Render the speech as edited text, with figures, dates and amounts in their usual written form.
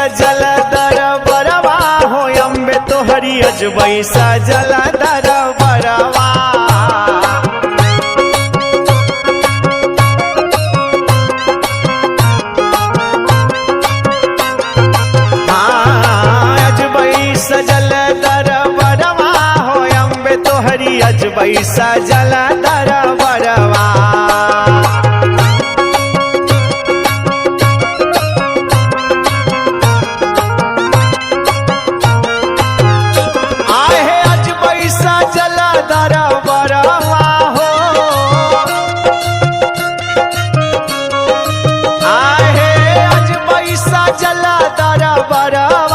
सजल दरबरवा हो अम्बे तोहरी अजबई सजल दरबरवा। हाँ अजबई सजल दरबरवा हो अम्बे तोहरी अजबई सजल दरबरवा। बरवा